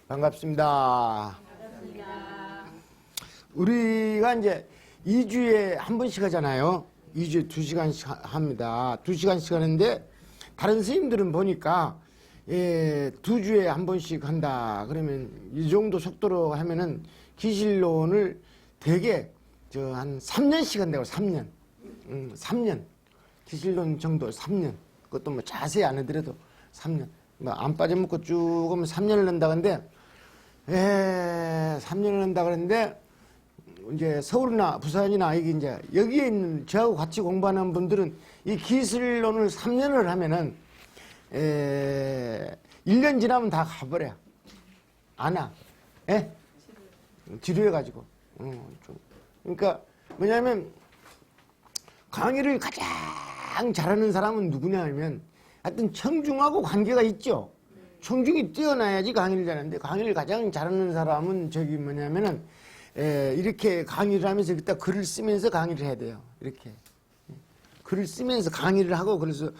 반갑습니다. 우리가 이제 2주에 한 번씩 하잖아요. 2주에 2시간씩 합니다. 2시간씩 하는데 다른 스님들은 보니까 2주에 한 번씩 한다. 그러면 이 정도 속도로 하면은 기실론을 되게 한 3년씩 한다고. 3년. 3년. 기실론 정도 3년. 그것도 뭐 자세히 안 해드려도 3년. 뭐 안 빠져먹고 쭉 하면 3년을 한다. 근데 3년을 한다 그랬는데 이제 서울이나 부산이나 이게 이제 여기에 있는 저하고 같이 공부하는 분들은 이 기술론을 3년을 하면은 1년 지나면 다 가버려. 안 와. 지루해가지고. 그러니까 뭐냐면 강의를 가장 잘하는 사람은 누구냐 하면 하여튼 청중하고 관계가 있죠. 청중이 뛰어나야지 강의를 잘하는데 강의를 가장 잘하는 사람은 저기 뭐냐면은 이렇게 강의를 하면서 일단 글을 쓰면서 강의를 해야 돼요. 이렇게 글을 쓰면서 강의를 하고. 그래서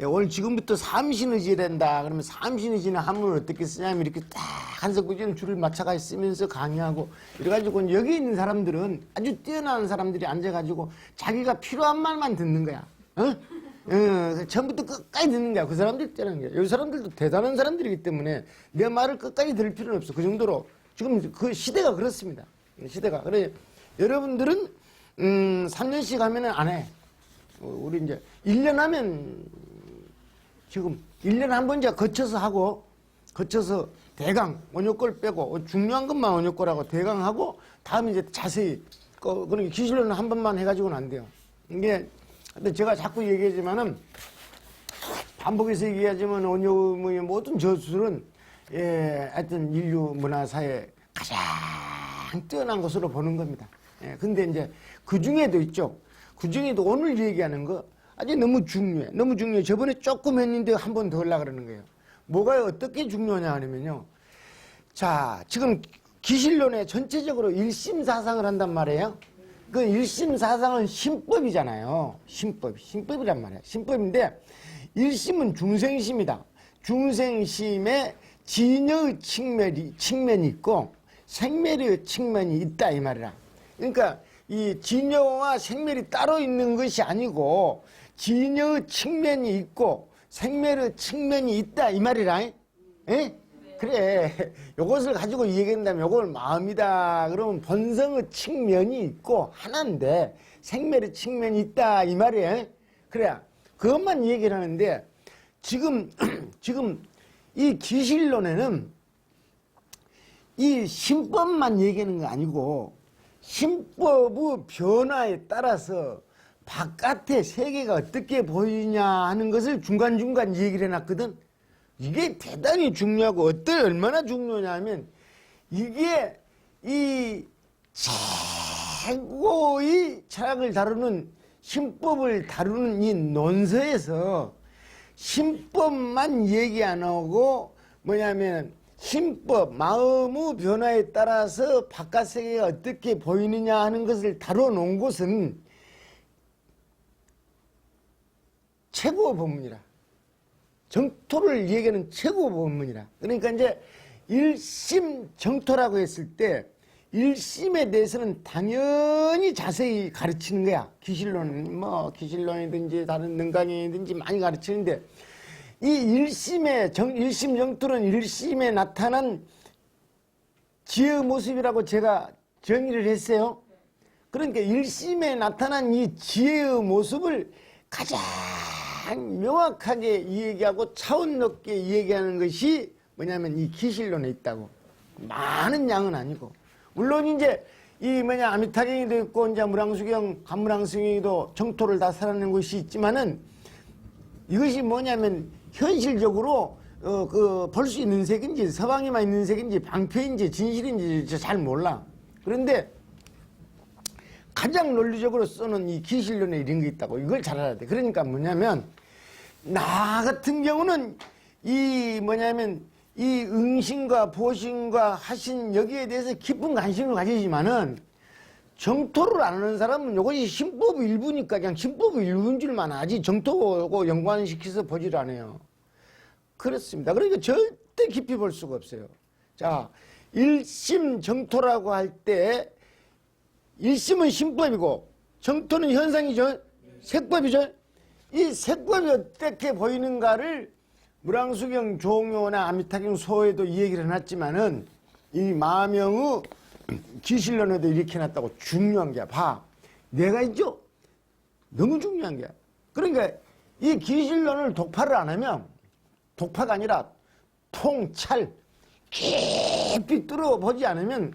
오늘 지금부터 삼신의지를 한다 그러면 삼신의지는 한문을 어떻게 쓰냐면 이렇게 딱 한석구지는 줄을 맞춰가 쓰면서 강의하고 이래가지고 여기 있는 사람들은 아주 뛰어난 사람들이 앉아가지고 자기가 필요한 말만 듣는 거야. 처음부터 끝까지 듣는 거야. 그 사람들이 뛰어난 거야. 이 사람들도 대단한 사람들이기 때문에 내 말을 끝까지 들을 필요는 없어. 그 정도로 지금 그 시대가 그렇습니다. 시대가. 그래 여러분들은 3년씩 하면은 안 해. 우리 이제 1년 하면 지금 1년에 한 번 이제 거쳐서 하고 거쳐서 대강 원효걸 빼고 중요한 것만 원효걸하고 대강 하고 다음에 이제 자세히 그러니까 기술로는 한 번만 해가지고는 안 돼요. 이게 근데 제가 자꾸 얘기하지만은 반복해서 얘기하지만 원효의 모든 저술은 하여튼 인류 문화사에 가장 뛰어난 것으로 보는 겁니다. 근데 이제 그 중에도 있죠. 그 중에도 오늘 얘기하는 거 아주 너무 중요해. 너무 중요해. 저번에 조금 했는데 한 번 더 하려고 그러는 거예요. 뭐가 어떻게 중요하냐 하면요. 자, 지금 기실론에 전체적으로 일심사상을 한단 말이에요. 그 일심사상은 신법이잖아요. 신법이란 말이에요. 신법인데 일심은 중생심이다. 중생심에 진여의 측면이 있고 생멸의 측면이 있다 이 말이라. 그러니까 이 진여와 생멸이 따로 있는 것이 아니고 진여의 측면이 있고 생멸의 측면이 있다 이 말이라. 그래. 요것을 가지고 얘기한다면 요걸 마음이다. 그러면 본성의 측면이 있고 하나인데 생멸의 측면이 있다 이 말이에요. 그래야 그것만 얘기를 하는데 지금 이 기실론에는 이 신법만 얘기하는 거 아니고 신법의 변화에 따라서 바깥의 세계가 어떻게 보이냐 하는 것을 중간중간 얘기를 해놨거든. 이게 대단히 중요하고 얼마나 중요하냐 하면 이게 이 최고의 철학을 다루는 신법을 다루는 이 논서에서 신법만 얘기 안 하고 뭐냐면 신법, 마음의 변화에 따라서 바깥 세계가 어떻게 보이느냐 하는 것을 다뤄놓은 곳은 최고 법문이라. 정토를 얘기하는 최고 법문이라. 그러니까 이제 일심 정토라고 했을 때 일심에 대해서는 당연히 자세히 가르치는 거야. 기실론이든지 다른 능강이든지 많이 가르치는데 이 일심 정토는 일심에 나타난 지혜의 모습이라고 제가 정의를 했어요. 그러니까 일심에 나타난 이 지혜의 모습을 가장 명확하게 얘기하고 차원 높게 얘기하는 것이 뭐냐면 이 기실론에 있다고. 많은 양은 아니고. 물론 이제 아미타경이도 있고 이제 무량수경, 간무량수경이도 정토를 다 살아낸 것이 있지만은 이것이 뭐냐면 현실적으로 볼 수 있는 색인지 서방에만 있는 색인지 방패인지 진실인지 잘 몰라. 그런데 가장 논리적으로 쓰는 이 기실론에 이런 게 있다고. 이걸 잘 알아야 돼. 그러니까 뭐냐면 나 같은 경우는 이 응신과 보신과 하신 여기에 대해서 깊은 관심을 가지지만은 정토를 안 하는 사람은 이것이 신법의 일부니까 그냥 신법의 일부인 줄만 아지 정토하고 연관시켜서 보질 않아요. 그렇습니다. 그러니까 절대 깊이 볼 수가 없어요. 자, 1심 정토라고 할 때 1심은 신법이고 정토는 현상이죠. 색법이죠. 이 색법이 어떻게 보이는가를 무랑수경 종요나 아미타경 소에도 이 얘기를 해놨지만은 이 마명의 기실론에도 이렇게 해놨다고. 중요한 게 봐. 내가 있죠. 너무 중요한 게. 그러니까 이 기실론을 독파를 안 하면 독파가 아니라 통찰 깊이 뚫어보지 않으면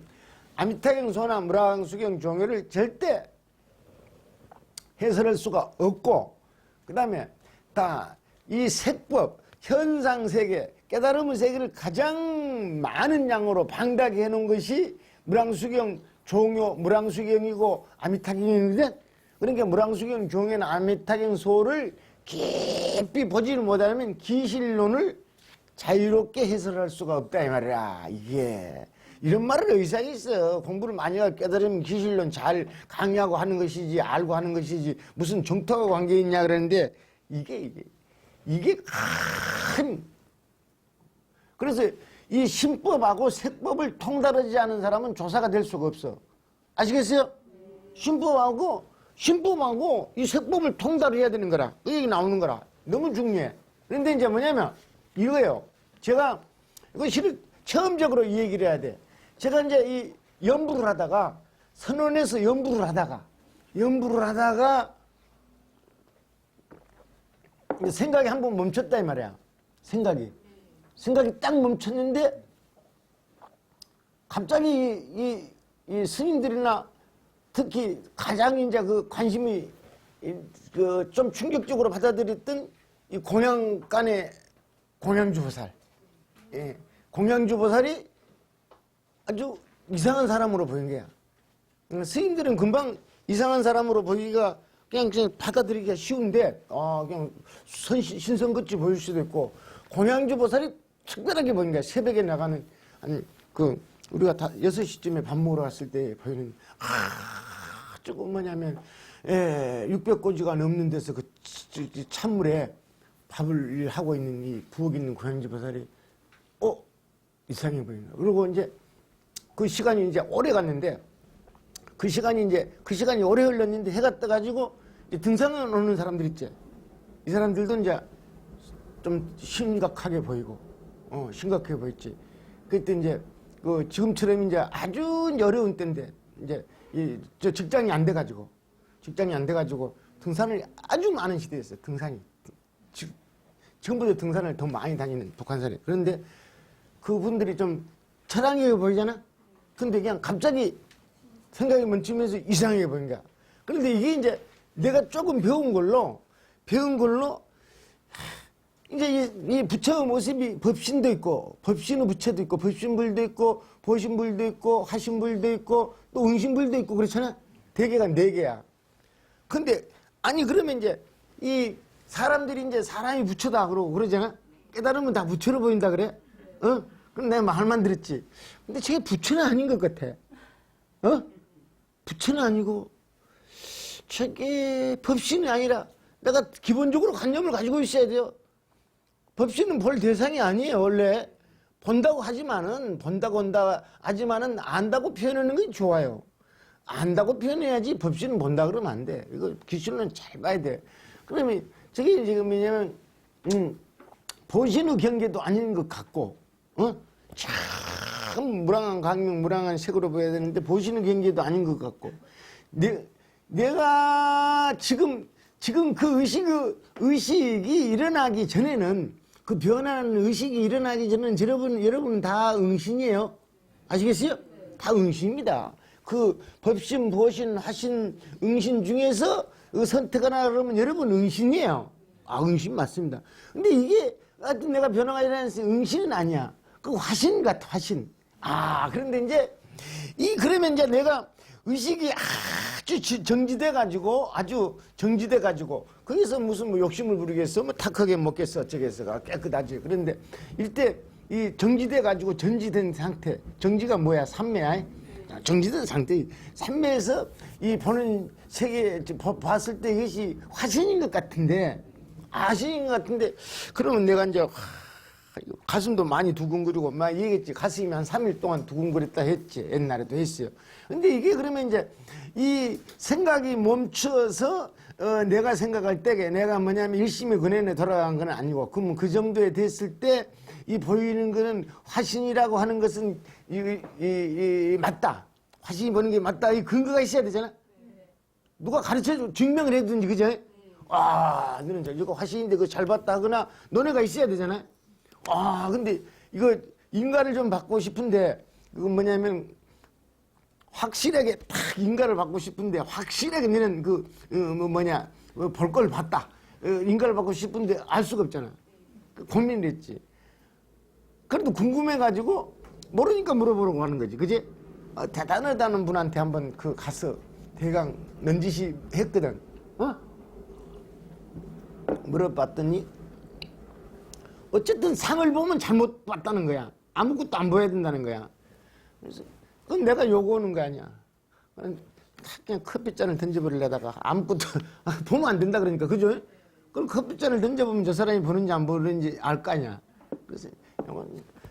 아미타경 소나 무랑수경 종요를 절대 해설할 수가 없고, 그 다음에 다 이 색법, 현상세계, 깨달음의 세계를 가장 많은 양으로 방대하게 해놓은 것이 무랑수경 종요, 무랑수경이고 아미타경인데, 그러니까 무랑수경 종요나 아미타경 소를 깊이 보지를 못하면 기실론을 자유롭게 해설할 수가 없다 이 말이야. 이게 이런 말을 어디서 하겠어. 공부를 많이 하고 깨달으면 기실론 잘 강의하고 하는 것이지, 알고 하는 것이지, 무슨 정토가 관계 있냐 그러는데, 이게 큰. 그래서 이 신법하고 색법을 통달하지 않은 사람은 조사가 될 수가 없어. 아시겠어요? 신법하고 이 색법을 통달해야 되는 거라. 그 얘기 나오는 거라. 너무 중요해. 그런데 이제 뭐냐면 이거예요. 제가 이거 실은 처음적으로 이 얘기를 해야 돼. 제가 이제 이 연부를 하다가, 선원에서 연부를 하다가 생각이 한번 멈췄다 이 말이야. 생각이 딱 멈췄는데 갑자기 이 스님들이나 특히 가장 이제 그 관심이 그 좀 충격적으로 받아들였던 이 공양간의 공양주보살. 예. 공양주보살이 아주 이상한 사람으로 보인 거야. 스님들은 금방 이상한 사람으로 보기가 그냥 받아들이기가 쉬운데, 그냥 신선같이 보일 수도 있고, 공양주보살이 특별하게 보인 거야. 새벽에 나가는, 우리가 다 6시쯤에 밥 먹으러 갔을 때 보이는, 조금 뭐냐면, 600고지가 넘는 데서 그 찬물에 밥을 하고 있는 이 부엌 있는 공양주보살이, 이상해 보인다. 그리고 이제 그 시간이 이제 오래 갔는데, 그 시간이 오래 흘렀는데 해가 떠가지고 등산을 오는 사람들 있지. 이 사람들도 이제 좀 심각하게 보이고, 심각해 보였지. 그때 이제 그 지금처럼 이제 아주 어려운 때인데 이제 저 직장이 안 돼가지고 등산을 아주 많은 시대였어요. 등산이. 지금보다 등산을 더 많이 다니는 북한산에. 그런데 그분들이 좀 처량해 보이잖아? 근데 그냥 갑자기 생각이 멈추면서 이상하게 보인 거야. 그런데 이게 이제 내가 조금 배운 걸로 이제 이 부처의 모습이 법신도 있고, 법신의 부처도 있고, 법신불도 있고, 보신불도 있고, 하신불도 있고, 또 응신불도 있고 그렇잖아? 대개가 4개야. 근데 아니 그러면 이제 이 사람들이 이제 사람이 부처다 그러고 그러잖아? 깨달으면 다 부처로 보인다 그래? 그럼 내가 말만 들었지. 근데 저게 부처는 아닌 것 같아. 부처는 아니고 저게 법신이 아니라 내가 기본적으로 관념을 가지고 있어야 돼요. 법신은 볼 대상이 아니에요. 원래 본다고 하지만은 안다고 표현하는 게 좋아요. 안다고 표현해야지 법신은 본다 그러면 안 돼. 이거 기술은 잘 봐야 돼. 그러면 저게 지금 뭐냐면 보신의 경계도 아닌 것 같고, 참 무랑한 강명, 무랑한 색으로 보여야 되는데 보시는 경계도 아닌 것 같고, 내가 지금 그 의식이 일어나기 전에는, 그 변하는 의식이 일어나기 전에는 여러분 다 응신이에요. 아시겠어요? 다 응신입니다. 그 법신, 보신, 하신, 응신 중에서 선택하나 그러면 여러분 응신이에요. 응신 맞습니다. 근데 이게 하여튼 내가 변화가 일어나서 응신은 아니야. 그 화신 같아, 화신. 그런데 이제 그러면 이제 내가 의식이 아주 정지돼 가지고 거기서 무슨 뭐 욕심을 부리겠어, 뭐 탁하게 먹겠어, 어쩌겠어가 깨끗하지. 그런데 이때 이 정지돼 가지고 전지된 상태, 정지가 뭐야? 삼매야. 정지된 상태, 삼매에서 이 보는 세계 봤을 때 이것이 화신인 것 같은데, 아신인 것 같은데, 그러면 내가 이제 가슴도 많이 두근거리고 막 얘기했지. 가슴이 한 3일 동안 두근거렸다 했지. 옛날에도 했어요. 근데 이게 그러면 이제 이 생각이 멈춰서 내가 생각할 때게 내가 뭐냐면 일심이 근원에 돌아간 건 아니고 그러면 그 정도에 됐을 때 이 보이는 거는 화신이라고 하는 것은 맞다. 화신이 보는 게 맞다. 이 근거가 있어야 되잖아. 누가 가르쳐줘 증명을 해든지 그죠? 아, 너는 이거 화신인데 그거 잘 봤다 하거나 너네가 있어야 되잖아. 아, 근데 이거 인가를 좀 받고 싶은데 이거 뭐냐면 확실하게 딱 인가를 받고 싶은데 확실하게 너는 볼 걸 봤다. 인가를 받고 싶은데 알 수가 없잖아. 고민을 했지. 그래도 궁금해가지고 모르니까 물어보려고 하는 거지. 그지? 대단하다는 분한테 한번 가서 대강 넌지시 했거든. 물어봤더니 어쨌든 상을 보면 잘못 봤다는 거야. 아무것도 안 보여야 된다는 거야. 그래서 그건 내가 요구하는 거 아니야. 그냥 커피잔을 던져버리려다가 아무것도 보면 안 된다 그러니까 그죠? 그럼 커피잔을 던져보면 저 사람이 보는지 안 보는지 알 거 아니야. 그래서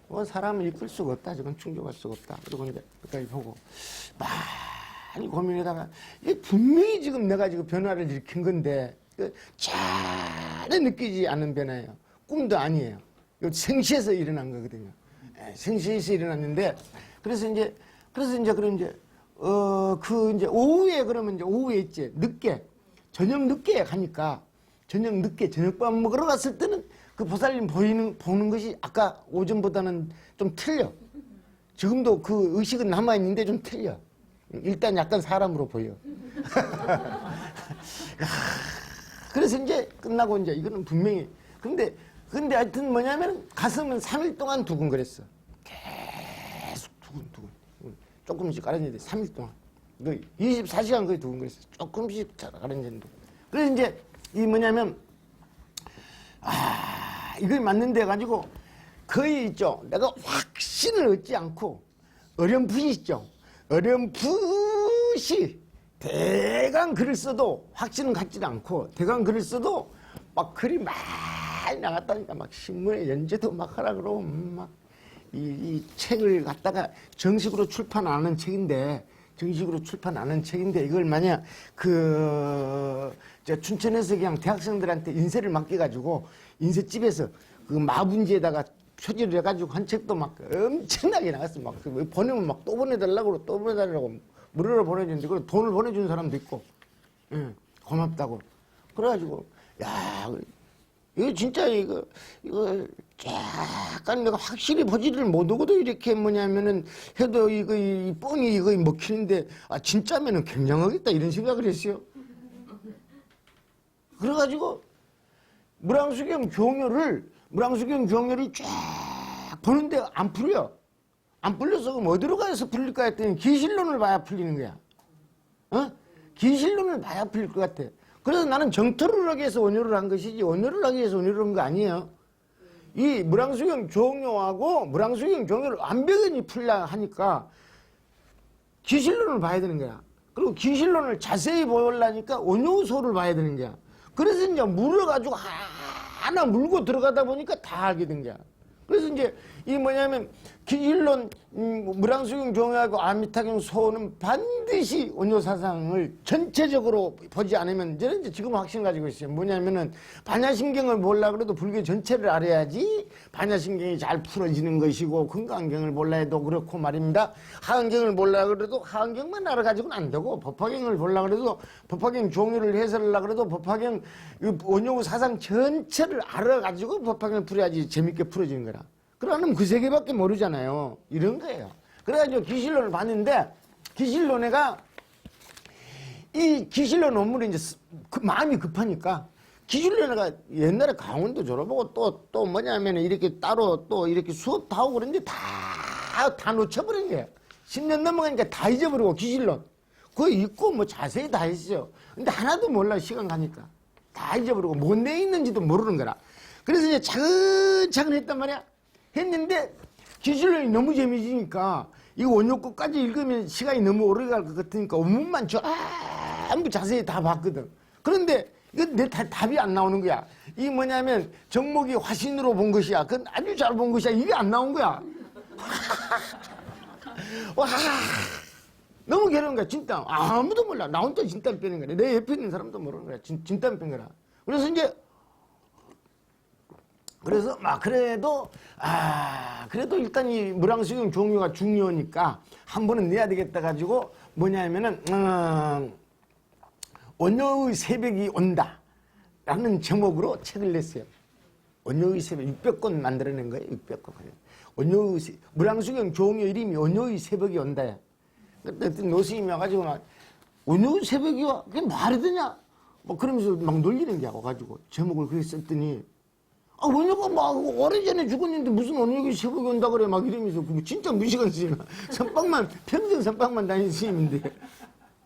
이건 사람을 이끌 수가 없다. 저건 충족할 수가 없다. 그리고 이제 끝까지 보고 많이 고민하다가 이게 분명히 지금 내가 지금 변화를 일으킨 건데 전혀 느끼지 않는 변화예요. 꿈도 아니에요. 이거 생시에서 일어난 거거든요. 생시에서 일어났는데 그래서 이제 오후에 그러면 이제 오후에 있지 늦게 저녁 늦게 가니까 저녁밥 먹으러 갔을 때는 그 보살님 보는 것이 아까 오전보다는 좀 틀려. 지금도 그 의식은 남아있는데 좀 틀려. 일단 약간 사람으로 보여. 그래서 이제 끝나고 이제 이거는 분명히. 근데 하여튼 뭐냐면 가슴은 3일 동안 두근거렸어. 계속 두근두근. 조금씩 가라앉는데 3일 동안. 24시간 거의 두근거렸어. 조금씩 가라앉는데. 그래서 이제 이걸 맞는데 해가지고 거의 있죠. 내가 확신을 얻지 않고 어렴풋이 있죠. 어렴풋이 대강 글을 써도 확신은 갖지도 않고 대강 글을 써도 막 글이 많이 나갔다니까 막 신문에 연재도 막 하라 그러고 막 이 책을 갖다가 정식으로 출판 안 하는 책인데 이걸 만약 춘천에서 그냥 대학생들한테 인쇄를 맡겨가지고 인쇄집에서 그 마분지에다가 표지를 해가지고 한 책도 막 엄청나게 나갔어. 막 보내면 막 또 보내달라고 또 보내달라고 무료로 보내주는데 그걸 돈을 보내주는 사람도 있고, 고맙다고. 그래가지고 이거 진짜 이거 약간 내가 확실히 보지를 못하고도 이렇게 뭐냐면은 해도 이거 이 뻥이 이거 먹히는데 진짜면은 굉장하겠다 이런 생각을 했어요. 그래가지고 무량수경 경료를 쫙 보는데 안 풀려. 안 풀려서 그럼 어디로 가서 풀릴까 했더니 기실론을 봐야 풀리는 거야. 기실론을 봐야 풀릴 것 같아. 그래서 나는 정토를 하기 위해서 원효를 한 것이지 원효를 하기 위해서 원효를 한 거 아니에요. 이 무량수경 종료하고 무량수경 종료를 완벽히 풀려 하니까 기실론을 봐야 되는 거야. 그리고 기실론을 자세히 보려니까 원효소를 봐야 되는 거야. 그래서 이제 물어가지고 하나 물고 들어가다 보니까 다 알게 된 거야. 그래서 이제 이 뭐냐면 기일론 무량수경 종료하고 아미타경 소는 반드시 원효사상을 전체적으로 보지 않으면 저는 이제 지금 확신 가지고 있어요. 뭐냐면은 반야심경을 몰라 그래도 불교 전체를 알아야지 반야심경이 잘 풀어지는 것이고 금강경을 몰라 해도 그렇고 말입니다. 하은경을 몰라 그래도 하은경만 알아가지고는 안 되고 법화경을 몰라 그래도 법화경 종료를 해설하려고 그래도 법화경 원효사상 전체를 알아가지고 법화경을 풀어야지 재밌게 풀어지는 거라. 그러면 그 세 개밖에 모르잖아요. 이런 거예요. 그래가지고 기실론을 봤는데, 기실론애가, 이 기실론 논문이 이제 마음이 급하니까, 기실론애가 옛날에 강원도 졸업하고 또 뭐냐면 이렇게 따로 또 이렇게 수업도 하고 그랬는데 다 놓쳐버린 거예요. 10년 넘어가니까 다 잊어버리고 기실론. 그거 읽고 뭐 자세히 다 했어요. 근데 하나도 몰라, 시간 가니까. 다 잊어버리고 뭔 내에 있는지도 모르는 거라. 그래서 이제 차근차근 했단 말이야. 했는데 기술론이 너무 재미지니까 이거 원효 끝까지 읽으면 시간이 너무 오래 갈 것 같으니까 원문만 전부 자세히 다 봤거든. 그런데 이건 내 답이 안 나오는 거야. 이 뭐냐면 정목이 화신으로 본 것이야. 그건 아주 잘 본 것이야. 이게 안 나온 거야. 와, 너무 괴로운 거야. 진땀. 아무도 몰라. 나 혼자 진땀 빼는 거야. 내 옆에 있는 사람도 모르는 거야. 진땀 뺀 거라. 그래서 이제 그래서 막 그래도 일단 이 무랑수경 종류가 중요하니까 한 번은 내야 되겠다 가지고 뭐냐면은 원효의 새벽이 온다 라는 제목으로 책을 냈어요. 원효의 새벽 600권 만들어낸 거예요. 600권. 원효의 무랑수경 종류 이름이 원효의 새벽이 온다야. 그때 노스님이 와가지고 막 원효의 새벽이 와? 그게 말이 되냐? 뭐 그러면서 막 놀리는 게 와가지고 제목을 그렇게 썼더니 원효가 막 오래전에 죽었는데 무슨 원효의 새벽이 온다 그래 막 이러면서 진짜 무식한 스님 선방만 평생 선방만 다닌 스님인데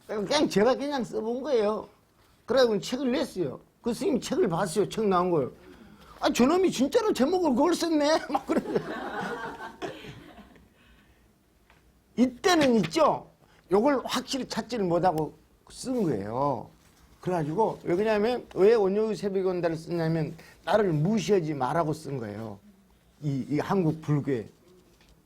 그냥 제가 그냥 써본 거예요. 그래가지고 책을 냈어요. 그 스님 책을 봤어요. 책 나온 거예요. 저놈이 진짜로 제목을 그걸 썼네 막 그러면서 이때는 있죠. 요걸 확실히 찾지를 못하고 쓴 거예요. 그래가지고 왜 그러냐면 왜 원효의 새벽이 온다를 쓰냐면 나를 무시하지 말라고 쓴 거예요. 이 한국 불교에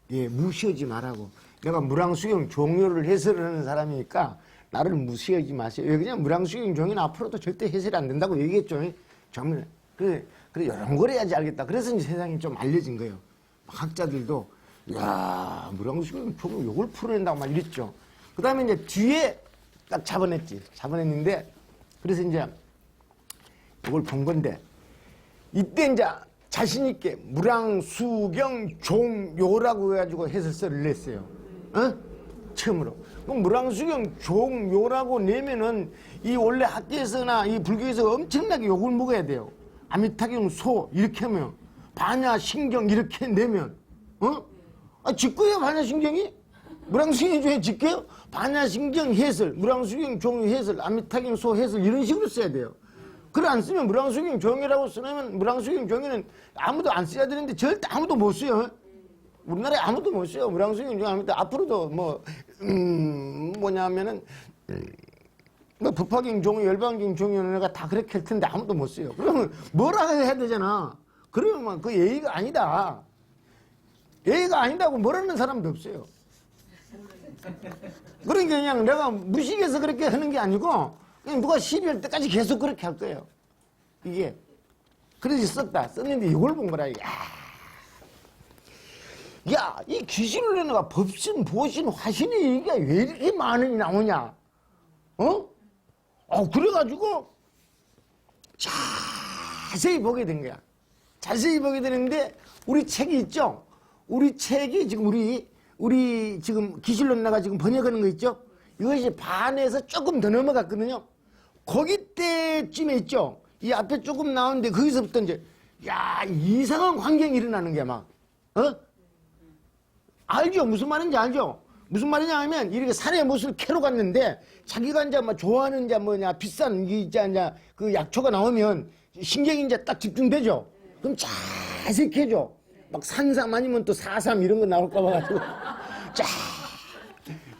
무시하지 말라고. 내가 무랑수경 종료를 해설하는 사람이니까 나를 무시하지 마세요. 왜 그냥 무랑수경 종료는 앞으로도 절대 해설이 안 된다고 얘기했죠. 정말 그래 이런 걸 해야지 알겠다. 그래서 이제 세상에 좀 알려진 거예요. 학자들도 야 무랑수경 종료 요걸 풀어낸다고 막 이랬죠. 그 다음에 이제 뒤에 딱 잡아냈는데 그래서 이제 이걸 본 건데 이때 이제 자신있게 무랑수경 종요라고 해가지고 해설서를 냈어요. 처음으로. 그럼 무랑수경 종요라고 내면은 이 원래 학계에서나 이 불교에서 엄청나게 욕을 먹어야 돼요. 아미타경 소 이렇게 하면 반야신경 이렇게 내면 직구예요 반야신경이? 무랑수경 중에 직구예요? 반야신경 해설, 무랑수경 종요 해설, 아미타경 소 해설 이런 식으로 써야 돼요. 그래 안 쓰면 무랑수경 종요라고 쓰면 무랑수경 종요는 아무도 안 써야 되는데 절대 아무도 못 써요. 우리나라에 아무도 못 써요. 무랑수경 종요 아무도 앞으로도 뭐냐면은 법화경 종요, 열반경 종요는 내가 다 그렇게 할 텐데 아무도 못 써요. 그러면 뭐라 해야 되잖아. 그러면 그 예의가 아니다. 예의가 아니다고 뭐라는 사람도 없어요. 그러니까 그냥 내가 무식해서 그렇게 하는 게 아니고 그냥 누가 시비할 때까지 계속 그렇게 할 거예요. 이게 그래서 썼는데 이걸 본 거라. 이 귀신론가 법신, 보신, 화신의 얘기가 왜 이렇게 많이 나오냐? 그래가지고 자세히 보게 된 거야. 자세히 보게 되는데 우리 책이 있죠? 우리 책이 지금 우리 지금 기실론나가 지금 번역하는 거 있죠? 이것이 반에서 조금 더 넘어갔거든요. 거기 때쯤에 있죠? 이 앞에 조금 나오는데 거기서부터 이제 이상한 광경이 일어나는 게 막 알죠? 무슨 말인지 알죠? 무슨 말이냐 하면 이렇게 산에 무엇을 캐러 갔는데 자기가 이제 뭐 좋아하는 비싼 그 약초가 나오면 신경이 이제 딱 집중되죠? 그럼 자세히 캐죠? 막 산삼 아니면 또 사삼 이런 거 나올까 봐가지고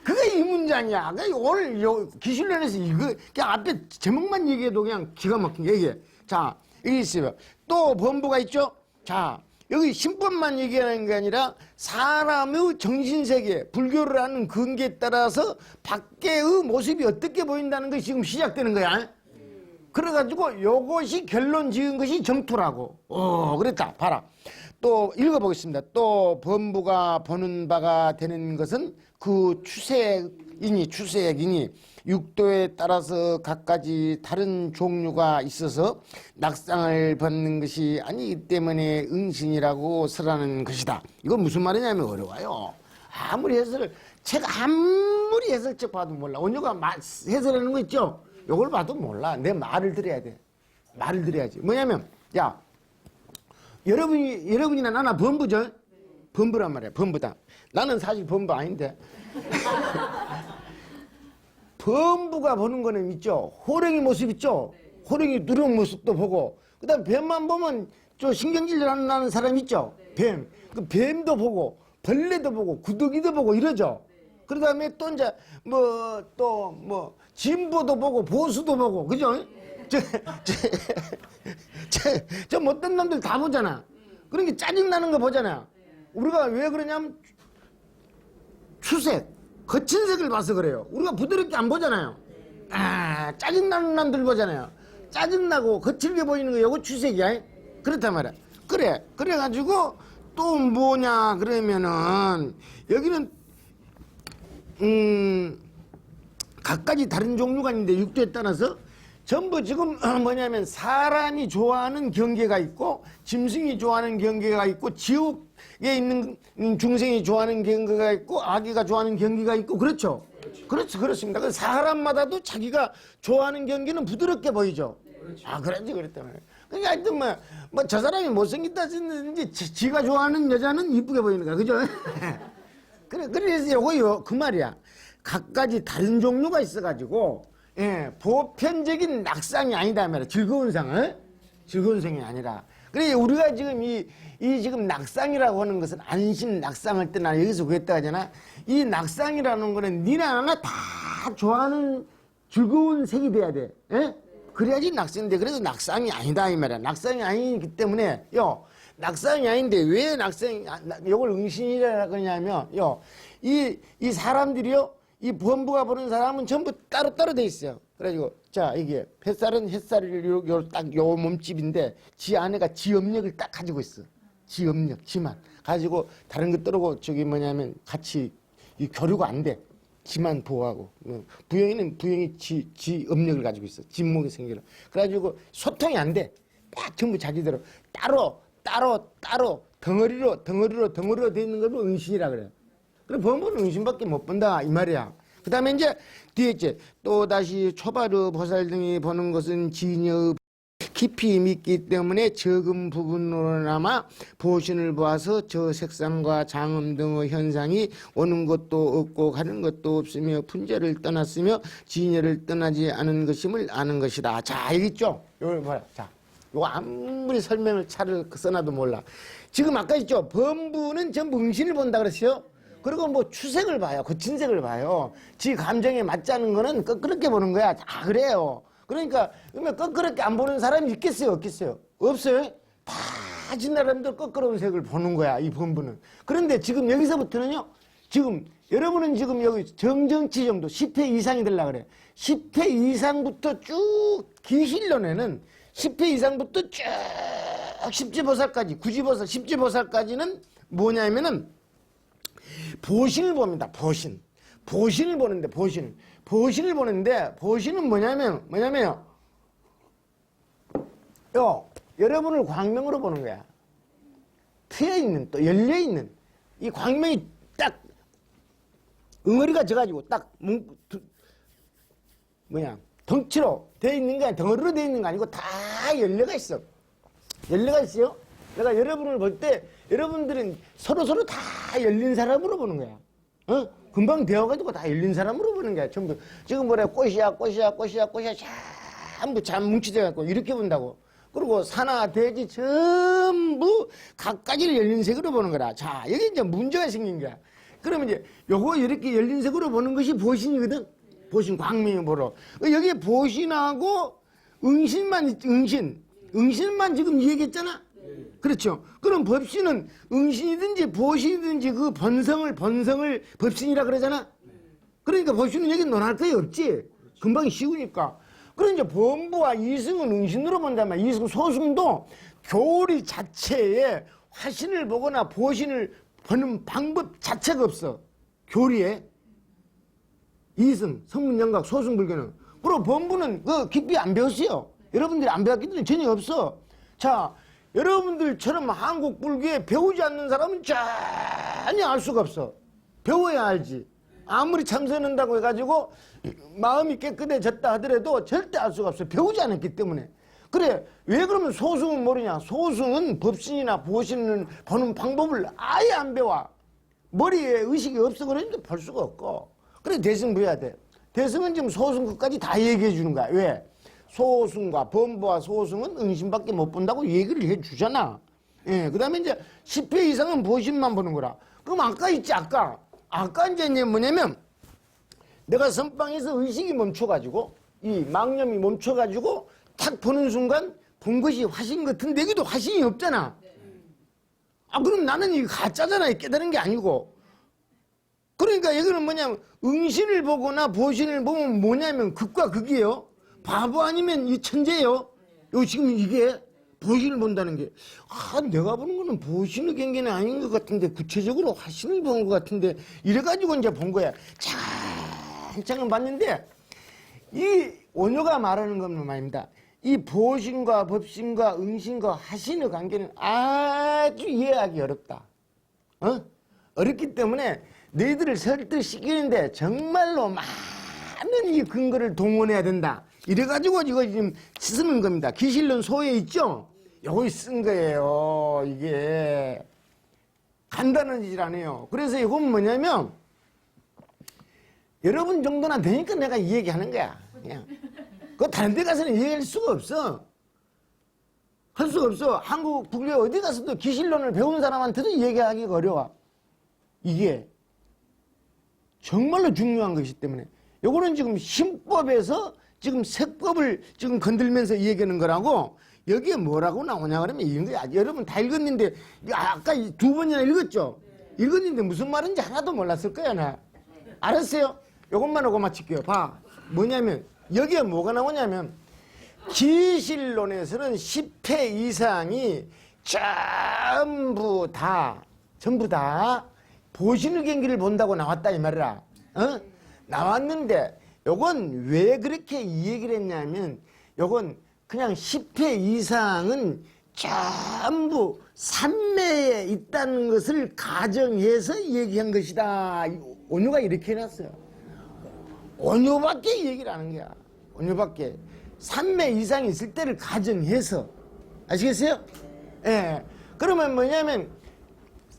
그게 이 문장이야. 오늘 기술련에서 이거 그냥 앞에 제목만 얘기해도 그냥 기가 막힌 게 이게. 자, 여기 있어요. 또 범부가 있죠? 자, 여기 신법만 얘기하는 게 아니라 사람의 정신세계, 불교를 하는 근기에 따라서 밖의 모습이 어떻게 보인다는 것이 지금 시작되는 거야. 그래가지고 요것이 결론 지은 것이 정토라고. 그랬다. 봐라. 또 읽어보겠습니다. 또 범부가 보는 바가 되는 것은 그 추색이니 육도에 따라서 각가지 다른 종류가 있어서 낙상을 받는 것이 아니기 때문에 응신이라고 설하는 것이다. 이건 무슨 말이냐면 어려워요. 아무리 해설책 봐도 몰라. 원효가 해설하는 거 있죠? 이걸 봐도 몰라. 내 말을 들어야 돼. 말을 들어야지. 뭐냐면 여러분이나 나나 범부죠? 범부란 말이야. 범부다. 나는 사실 범부 아닌데. 범부가 보는 거는 있죠. 호랭이 모습 있죠. 호랭이 누른 모습도 보고. 그다음 뱀만 보면 저 신경질 나는 사람 있죠. 뱀. 그 뱀도 보고 벌레도 보고 구더기도 보고 이러죠. 그다음에 또 이제 진보도 보고 보수도 보고 그죠? 저 못된 놈들 다 보잖아. 그러니까 짜증나는 거 보잖아. 우리가 왜 그러냐면 추색, 거친 색을 봐서 그래요. 우리가 부드럽게 안 보잖아요. 아, 짜증나는 놈들 보잖아요. 짜증나고 거칠게 보이는 거 요거 추색이야. 그렇단 말이야. 그래가지고 또 뭐냐 그러면은 여기는 각가지 다른 종류가 있는데 육도에 따라서 전부 지금 뭐냐면 사람이 좋아하는 경계가 있고 짐승이 좋아하는 경계가 있고 지옥에 있는 중생이 좋아하는 경계가 있고 아기가 좋아하는 경계가 있고 그렇죠. 그렇습니다. 그 사람마다도 자기가 좋아하는 경계는 부드럽게 보이죠. 아, 그런지 그랬단 말이에요. 그러니까 하여튼 뭐 저 사람이 못생겼다 했는지 지가 좋아하는 여자는 이쁘게 보이는 거야. 그죠? 그래서 요거 그 말이야. 각가지 다른 종류가 있어가지고, 예, 보편적인 낙상이 아니다 말이야. 즐거운 상을. 즐거운 상이 아니라. 그래, 우리가 지금 이 지금 낙상이라고 하는 것은 안심 낙상을 떠나 여기서 그랬다 하잖아. 이 낙상이라는 거는 니나 나나 다 좋아하는 즐거운 색이 돼야 돼. 예? 그래야지 낙상인데, 그래서 낙상이 아니다 이 말이야. 낙상이 아니기 때문에, 낙상이 아닌데 왜 요걸 응신이라고 하냐면, 이 사람들이요, 이 범부가 보는 사람은 전부 따로따로 돼 있어요. 그래가지고, 자, 이게, 햇살은 햇살을 요 몸집인데, 지 안에가 지업력을 딱 가지고 있어. 지업력, 지만. 가지고, 다른 것 떠르고, 뭐냐면, 같이, 이 교류가 안 돼. 지만 보호하고. 부영이는 부영이 지업력을 가지고 있어. 진목이 생겨라. 그래가지고, 소통이 안 돼. 딱 전부 자기대로. 따로, 덩어리로 돼 있는 걸 응신이라 그래요. 그래, 범부는 응신밖에 못 본다, 이 말이야. 그 다음에 이제, 뒤에 있지. 또다시 초바르 보살 등이 보는 것은 진여 깊이 믿기 때문에 적은 부분으로나마 보신을 보아서 저 색상과 장음 등의 현상이 오는 것도 없고 가는 것도 없으며 분자를 떠났으며 진여를 떠나지 않은 것임을 아는 것이다. 자, 여기 있죠? 요거 봐라. 자, 요거 아무리 설명을 차를 써놔도 몰라. 지금 아까 있죠? 범부는 전부 응신을 본다 그랬어요? 그리고 뭐 추색을 봐요. 거친 색을 봐요. 지 감정에 맞지 않은 거는 끄끄럽게 보는 거야. 다 그래요. 그러니까 그러면 끄끄럽게 안 보는 사람이 있겠어요? 없겠어요? 없어요? 다 진나라람들 끄끄러운 색을 보는 거야. 이 범부는. 그런데 지금 여기서부터는요. 지금 여러분은 지금 여기 정정치 정도 10회 이상이 되려고 그래. 10회 이상부터 쭉 기실론에는 10회 이상부터 쭉 십지보살까지 구지보살 십지보살까지는 뭐냐면은 보신을 봅니다. 보신을 보는데 보신을 보는데 보신은 뭐냐면요. 여러분을 광명으로 보는 거야. 트여 있는 또 열려 있는 이 광명이 딱 응어리가 져가지고 딱 덩치로 돼 있는 게 아니라 덩어리로 돼 있는 거 아니고 다 열려가 있어. 열려가 있어요. 내가 여러분을 볼 때 여러분들은 서로 다 열린 사람으로 보는 거야. 금방 배워가지고 다 열린 사람으로 보는 거야. 전부 지금 뭐래 꽃이야 전부 잠 뭉치져갖고 이렇게 본다고. 그리고 사나 돼지 전부 각가지를 열린 색으로 보는 거라. 자, 여기 이제 문제가 생긴 거야. 그러면 이제 요거 이렇게 열린 색으로 보는 것이 보신이거든. 보신 광명이 보러. 여기 보신하고 응신만 응신만 지금 얘기했잖아. 그렇죠. 그럼 법신은 응신이든지 보신이든지 그 번성을 법신이라 그러잖아. 그러니까 법신은 여기 논할 거 없지. 금방 쉬우니까. 그럼 이제 범부와 이승은 응신으로 본단 말이야. 이승 소승도 교리 자체에 화신을 보거나 보신을 보는 방법 자체가 없어. 교리에. 이승, 성문영각, 소승불교는. 그리고 범부는 그 깊이 안 배웠어요. 여러분들이 안 배웠기 때문에 전혀 없어. 자, 여러분들처럼 한국 불교에 배우지 않는 사람은 전혀 알 수가 없어. 배워야 알지. 아무리 참선한다고 해가지고 마음이 깨끗해졌다 하더라도 절대 알 수가 없어. 배우지 않았기 때문에. 그래, 왜 그러면 소승은 모르냐? 소승은 법신이나 보신을 보는 방법을 아예 안 배워. 머리에 의식이 없어 그러니까 볼 수가 없고. 그래, 대승 배워야 돼. 대승은 지금 소승 끝까지 다 얘기해 주는 거야. 왜? 소승과 범부와 소승은 응신밖에 못 본다고 얘기를 해 주잖아. 예, 그 다음에 이제 10회 이상은 보신만 보는 거라. 그럼 아까 있지, 아까 이제 뭐냐면, 내가 선방에서 의식이 멈춰가지고, 이 망념이 멈춰가지고, 탁 보는 순간 본 것이 화신 같은데 여기도 화신이 없잖아. 아, 그럼 나는 이거 가짜잖아. 깨달은 게 아니고. 그러니까 여기는 뭐냐면 응신을 보거나 보신을 보면 뭐냐면 극과 극이에요. 바보 아니면 이 천재예요. 요 지금 이게 보신을 본다는 게, 아, 내가 보는 거는 보신의 경계는 아닌 것 같은데 구체적으로 화신을 본 것 같은데 이래가지고 이제 본 거야. 차근차근 봤는데 이 원효가 말하는 건 말입니다. 이 보신과 법신과 응신과 화신의 관계는 아주 이해하기 어렵다. 어렵기 때문에 너희들을 설득시키는데 정말로 많은 이 근거를 동원해야 된다. 이래가지고 이거 지금 쓰는 겁니다. 기실론 소에 있죠? 요거 쓴 거예요. 이게 간단하지 않아요. 그래서 이건 뭐냐면 여러분 정도나 되니까 내가 이 얘기하는 거야. 그냥 그 다른 데 가서는 얘기할 수가 없어. 할 수가 없어. 한국 국내 어디 가서도 기실론을 배운 사람한테도 얘기하기가 어려워. 이게 정말로 중요한 것이기 때문에 요거는 지금 신법에서 지금 색법을 지금 건들면서 얘기하는 거라고. 여기에 뭐라고 나오냐 그러면 이런 거야. 여러분 다 읽었는데 아까 두 번이나 읽었죠? 읽었는데 무슨 말인지 하나도 몰랐을 거야. 나 알았어요? 요것만 하고 마칠게요. 봐. 뭐냐면 여기에 뭐가 나오냐면 기실론에서는 10회 이상이 전부 다 보신의 경기를 본다고 나왔다 이 말이라. 나왔는데 요건 왜 그렇게 이 얘기를 했냐면 요건 그냥 10회 이상은 전부 삼매에 있다는 것을 가정해서 얘기한 것이다. 원효가 이렇게 해놨어요. 원효밖에 얘기를 하는 거야. 원효밖에. 삼매 이상이 있을 때를 가정해서. 아시겠어요? 예. 그러면 뭐냐면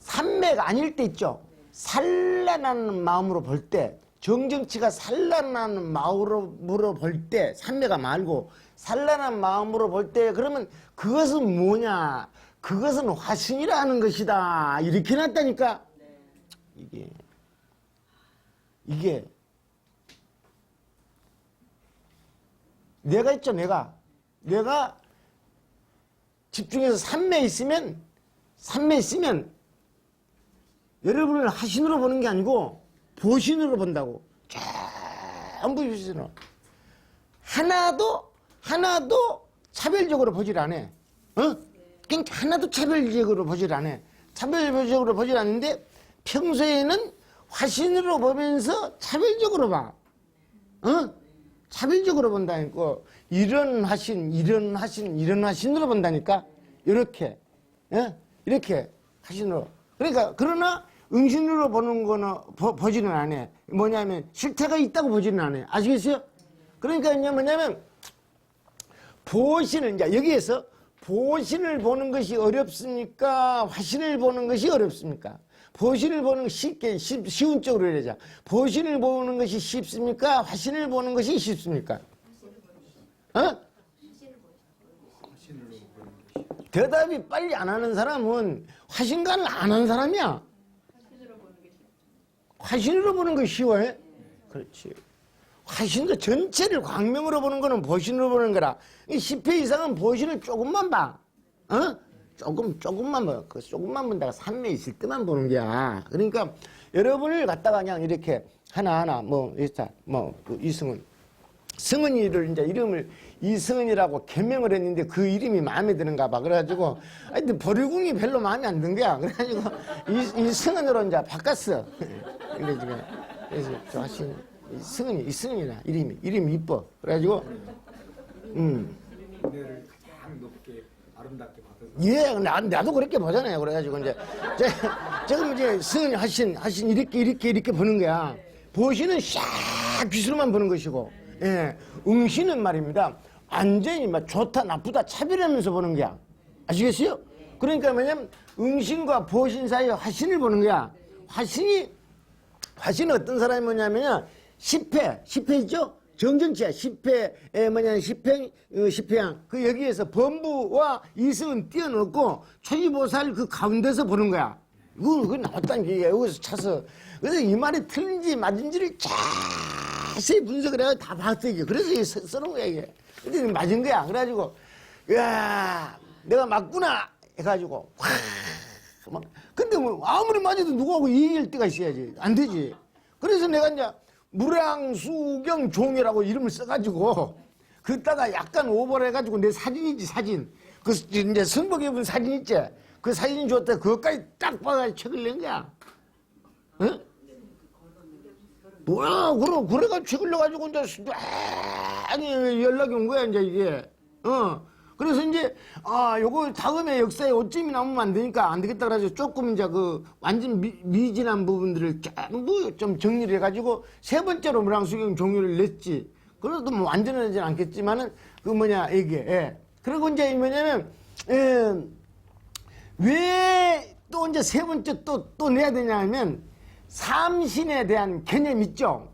삼매가 아닐 때 있죠. 산란하는 마음으로 볼 때, 정정치가 산란하는 마음으로 볼 때, 삼매가 말고 산란한 마음으로 볼 때, 그러면 그것은 뭐냐? 그것은 화신이라는 것이다. 이렇게 놨다니까. 이게 내가 있죠. 내가 집중해서 삼매 있으면 여러분을 화신으로 보는 게 아니고 보신으로 본다고. 전부 보신으로. 하나도 차별적으로 보질 않아. 그러니까 하나도 차별적으로 보질 않아. 차별적으로 보질 않는데 평소에는 화신으로 보면서 차별적으로 봐. 차별적으로 본다니까. 이런 화신으로 본다니까. 이렇게. 이렇게 화신으로. 그러니까 그러나 응신으로 보는 거는 보지는 않아. 뭐냐면 실태가 있다고 보지는 않아. 아시겠어요? 그러니까 이제 뭐냐면 보신을 이제 여기에서 보신을 보는 것이 어렵습니까? 화신을 보는 것이 어렵습니까? 보신을 보는 것이 쉽게 쉬운 쪽으로 이러자. 보신을 보는 것이 쉽습니까? 화신을 보는 것이 쉽습니까? 대답이 빨리 안 하는 사람은 화신관을 안 한 사람이야. 화신으로 보는 것이 쉬워요? 그렇지. 화신도 전체를 광명으로 보는 거는 보신으로 보는 거라. 10회 이상은 보신을 조금만 봐. 조금만 봐. 그 조금만 본다가 3매 있을 때만 보는 거야. 그러니까 여러분을 갖다가 그냥 이렇게 하나하나 이승은. 승은이를 이제 이름을 이승은이라고 개명을 했는데 그 이름이 마음에 드는가 봐. 그래가지고, 근데 보리궁이 별로 마음에 안 든 거야. 그래가지고 이승은으로 이제 바꿨어. 근데 지금, 그래서 저 하신, 이승은이라 이름이 이뻐. 그래가지고, 은혜를 가장 높게 아름답게 받은. 예, 나도 그렇게 보잖아요. 그래가지고 이제, 지금 이제 승은이 하신 이렇게 보는 거야. 보시는 샥 빛으로만 보는 것이고, 예, 응시는 말입니다. 완전히 막 좋다, 나쁘다 차별하면서 보는 거야. 아시겠어요? 그러니까 뭐냐면, 응신과 보신 사이에 화신을 보는 거야. 화신은 어떤 사람이 뭐냐면요, 10회 있죠? 정정치야. 10회에 뭐냐면 10회양. 그 여기에서 범부와 이승은 띄어넣고 초지보살 그 가운데서 보는 거야. 그거 나왔다는 게 여기서 차서. 그래서 이 말이 틀린지 맞은지를 잘 자세히 분석을 해서 다 봤어, 이게. 그래서 이게 써놓은 거야, 이게. 근데 맞은 거야. 그래가지고, 야 내가 맞구나! 해가지고, 막. 근데 뭐, 아무리 맞아도 누구하고 얘기할 때가 있어야지. 안 되지. 그래서 내가 이제, 무량수경 종이라고 이름을 써가지고, 그따가 약간 오버를 해가지고 내 사진이지, 사진. 그, 이제 승복 입은 사진 있지? 그 사진 줬다 그것까지 딱 봐가지고 책을 낸 거야. 응? 뭐야, 그래가지고 책을 내가지고 이제, 아니, 연락이 온 거야, 이제 이게. 그래서 이제, 요거 다음에 역사에 오점이 나오면 안 되니까 안 되겠다 그래가지고 조금 이제 그 완전 미진한 부분들을 전부 좀 정리를 해가지고 세 번째로 무량수경 종류를 냈지. 그래도 뭐 완전하진 않겠지만은 그 뭐냐, 이게, 예. 그리고 이제 뭐냐면, 왜 또 이제 세 번째 또 내야 되냐 하면 삼신에 대한 개념 있죠?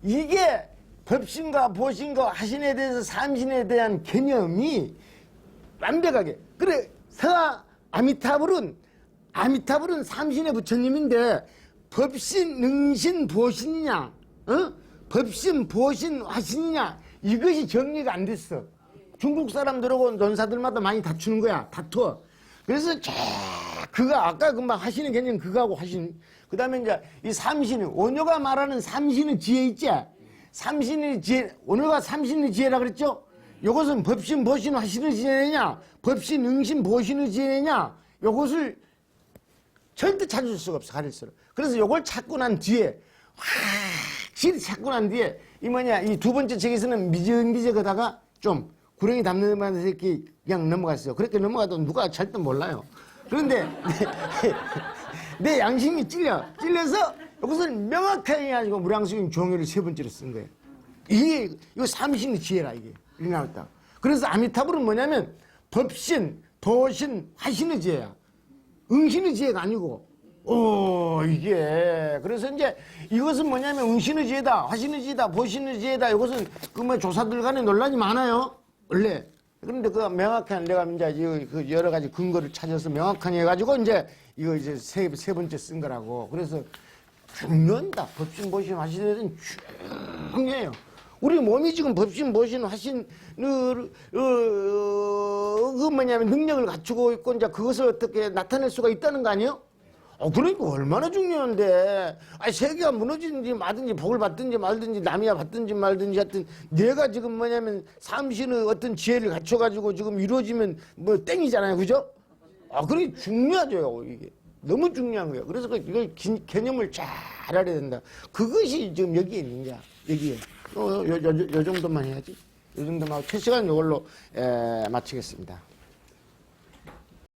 이게 법신과 보신과 화신에 대해서 삼신에 대한 개념이 완벽하게. 그래, 아미타불은 삼신의 부처님인데 법신, 능신, 보신이냐, 법신, 보신, 화신이냐, 이것이 정리가 안 됐어. 중국 사람들하고 논사들마다 많이 다투는 거야. 다투어. 그래서 그거 아까 금방 하시는 개념 그거하고 하신. 그 다음에 이제 이 삼신이, 원효가 말하는 삼신의 지혜 있지? 삼신의 지혜, 원효가 삼신의 지혜라 그랬죠? 요것은 법신, 보신, 화신의 지혜냐? 법신, 응신, 보신의 지혜냐? 요것을 절대 찾을 수가 없어, 가릴수록. 그래서 요걸 찾고 난 뒤에, 확실히 찾고 난 뒤에, 이 두 번째 책에서는 미적미적하다가 좀 구렁이 담는 만 새끼 그냥 넘어갔어요. 그렇게 넘어가도 누가 절대 몰라요. 그런데 내 양심이 찔려서 이것을 명확하게 해가지고 무량수경 종요를 세 번째로 쓴 거예요. 이거 삼신의 지혜라, 이게. 이렇게 나왔다. 그래서 아미타불은 뭐냐면 법신, 보신, 화신의 지혜야. 응신의 지혜가 아니고. 이게. 그래서 이제 이것은 뭐냐면 응신의 지혜다, 화신의 지혜다, 보신의 지혜다. 이것은 그 조사들 간에 논란이 많아요. 원래. 그런데 그 명확한 내가 이제 그 여러 가지 근거를 찾아서 명확하게 해가지고 이제 이거 이제 세 번째 쓴 거라고. 그래서 중요합니다. 법신, 보신, 화신에 대해서는 중요해요. 우리 몸이 지금 법신, 보신, 화신, 그 뭐냐면 능력을 갖추고 있고 이제 그것을 어떻게 나타낼 수가 있다는 거 아니에요? 그러니까 얼마나 중요한데. 세계가 무너지든지 마든지 복을 받든지 말든지 남이야 받든지 말든지 하여튼 내가 지금 뭐냐면 삼신의 어떤 지혜를 갖춰가지고 지금 이루어지면 뭐 땡이잖아요. 그죠? 그게 중요하죠. 이게. 너무 중요한 거예요. 그래서 이걸 개념을 잘 알아야 된다. 그것이 지금 여기에 있는 거야. 여기에. 요 정도만 해야지. 요 정도만 하고 7시간 이걸로 마치겠습니다.